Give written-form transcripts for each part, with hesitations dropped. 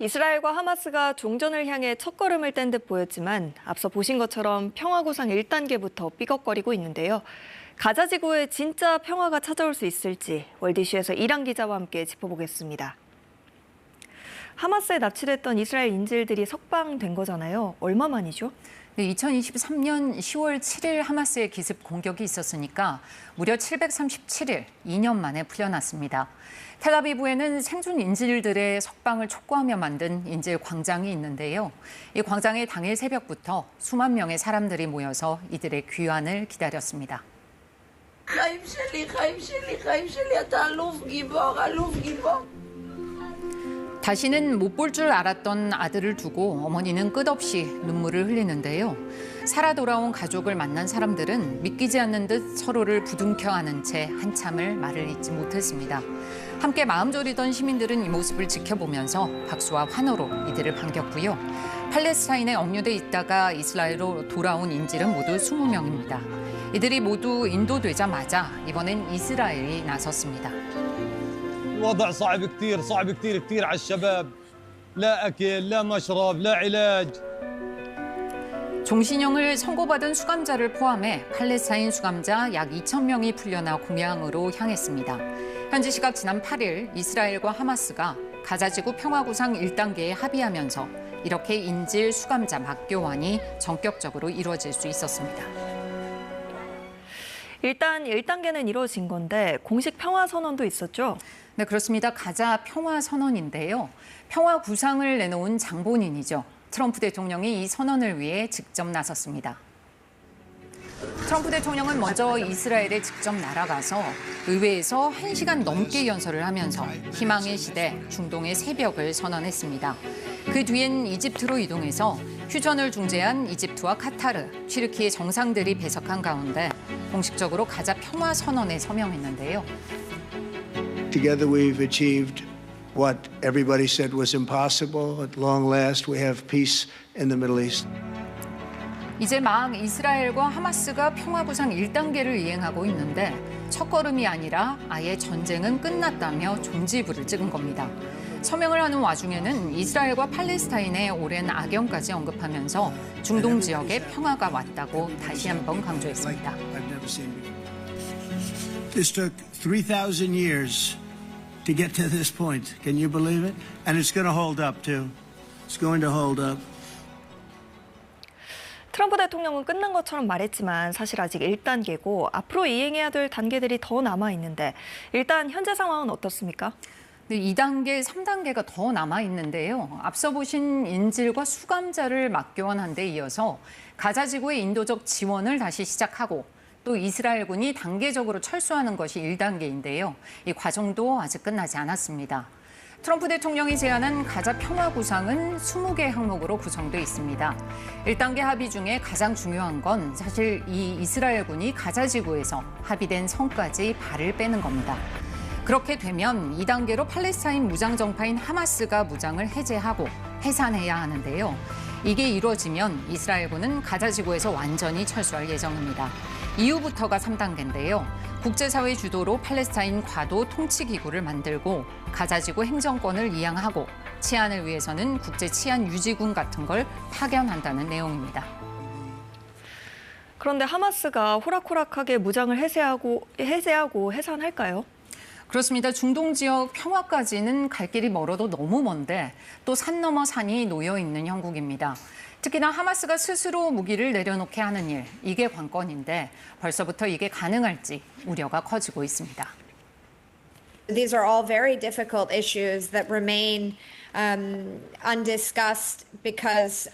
이스라엘과 하마스가 종전을 향해 첫걸음을 뗀 듯 보였지만 앞서 보신 것처럼 평화 구상 1단계부터 삐걱거리고 있는데요. 가자 지구에 진짜 평화가 찾아올 수 있을지 월드 이슈에서 이랑 기자와 함께 짚어보겠습니다. 하마스에 납치됐던 이스라엘 인질들이 석방된 거잖아요. 얼마 만이죠? 네, 2023년 10월 7일 하마스의 기습 공격이 있었으니까 무려 737일, 2년 만에 풀려났습니다. 텔아비브에는 생존 인질들의 석방을 촉구하며 만든 인질 광장이 있는데요. 이 광장에 당일 새벽부터 수만 명의 사람들이 모여서 이들의 귀환을 기다렸습니다. 다시는 못 볼 줄 알았던 아들을 두고 어머니는 끝없이 눈물을 흘리는데요. 살아 돌아온 가족을 만난 사람들은 믿기지 않는 듯 서로를 부둥켜 안은 채 한참을 말을 잇지 못했습니다. 함께 마음 졸이던 시민들은 이 모습을 지켜보면서 박수와 환호로 이들을 반겼고요. 팔레스타인에 억류돼 있다가 이스라엘로 돌아온 인질은 모두 20명입니다. 이들이 모두 인도되자마자 이번엔 이스라엘이 나섰습니다. الوضع صعب كثير كثير على الشباب لا أكل لا مشرب لا علاج. 종신형을 선고받은 수감자를 포함해 팔레스타인 수감자 약 2,000명이 풀려나 공양으로 향했습니다. 현지 시각 지난 8일 이스라엘과 하마스가 가자지구 평화구상 1단계에 합의하면서 이렇게 인질 수감자 맞교환이 전격적으로 이루어질 수 있었습니다. 일단 1단계는 이루어진 건데 공식 평화 선언도 있었죠? 네, 그렇습니다. 가자 평화 선언인데요. 평화 구상을 내놓은 장본인이죠. 트럼프 대통령이 이 선언을 위해 직접 나섰습니다. 트럼프 대통령은 먼저 이스라엘에 직접 날아가서 의회에서 1시간 넘게 연설을 하면서 희망의 시대, 중동의 새벽을 선언했습니다. 그 뒤엔 이집트로 이동해서 휴전을 중재한 이집트와 카타르, 튀르키예 정상들이 배석한 가운데 공식적으로 가자 평화 선언에 서명했는데요. Together we've achieved what everybody said was impossible. At long last we have peace in the Middle East. 이제 막 이스라엘과 하마스가 평화구상 1단계를 이행하고 있는데 첫걸음이 아니라 아예 전쟁은 끝났다며 종지부를 찍은 겁니다. 서명을 하는 와중에는 이스라엘과 팔레스타인의 오랜 악영까지 언급하면서 중동 지역에 평화가 왔다고 다시 한번 강조했습니다. This took 3,000 years to get to this point. Can you believe it? And it's going to hold up too. It's going to hold up. 트럼프 대통령은 끝난 것처럼 말했지만 사실 아직 1단계고 앞으로 이행해야 될 단계들이 더 남아 있는데 일단 현재 상황은 어떻습니까? 네, 2단계, 3단계가 더 남아 있는데요. 앞서 보신 인질과 수감자를 맞교환한 데 이어서 가자 지구의 인도적 지원을 다시 시작하고 또 이스라엘군이 단계적으로 철수하는 것이 1단계인데요. 이 과정도 아직 끝나지 않았습니다. 트럼프 대통령이 제안한 가자 평화 구상은 20개 항목으로 구성돼 있습니다. 1단계 합의 중에 가장 중요한 건 사실 이 이스라엘군이 가자 지구에서 합의된 선까지 발을 빼는 겁니다. 그렇게 되면 2단계로 팔레스타인 무장정파인 하마스가 무장을 해제하고 해산해야 하는데요. 이게 이루어지면 이스라엘군은 가자 지구에서 완전히 철수할 예정입니다. 이후부터가 3단계인데요. 국제사회 주도로 팔레스타인 과도 통치기구를 만들고 가자지구 행정권을 이양하고 치안을 위해서는 국제치안유지군 같은 걸 파견한다는 내용입니다. 그런데 하마스가 호락호락하게 무장을 해제하고 해산할까요? 그렇습니다. 중동 지역 평화까지는 갈 길이 멀어도 너무 먼데 또 산 넘어 산이 놓여 있는 형국입니다. 특히나 하마스가 스스로 무기를 내려놓게 하는 일, 이게 관건인데 벌써부터 이게 가능할지 우려가 커지고 있습니다. These are all very difficult issues that remain undiscussed because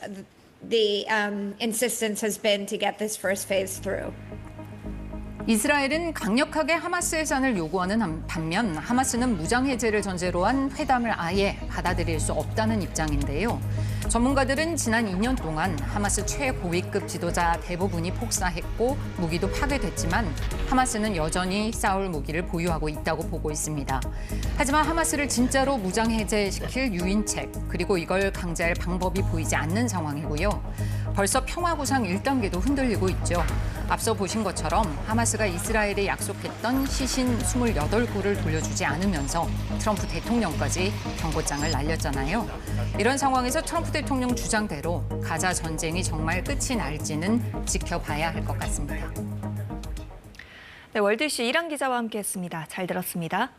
the insistence has been to get this first phase through. 이스라엘은 강력하게 하마스 해산을 요구하는 반면 하마스는 무장 해제를 전제로 한 회담을 아예 받아들일 수 없다는 입장인데요. 전문가들은 지난 2년 동안 하마스 최고위급 지도자 대부분이 폭사했고 무기도 파괴됐지만 하마스는 여전히 싸울 무기를 보유하고 있다고 보고 있습니다. 하지만 하마스를 진짜로 무장 해제시킬 유인책 그리고 이걸 강제할 방법이 보이지 않는 상황이고요. 벌써 평화구상 1단계도 흔들리고 있죠. 앞서 보신 것처럼 하마스가 이스라엘에 약속했던 시신 28구를 돌려주지 않으면서 트럼프 대통령까지 경고장을 날렸잖아요. 이런 상황에서 트럼프 대통령 주장대로 가자 전쟁이 정말 끝이 날지는 지켜봐야 할 것 같습니다. 네, 월드이슈 이란 기자와 함께했습니다. 잘 들었습니다.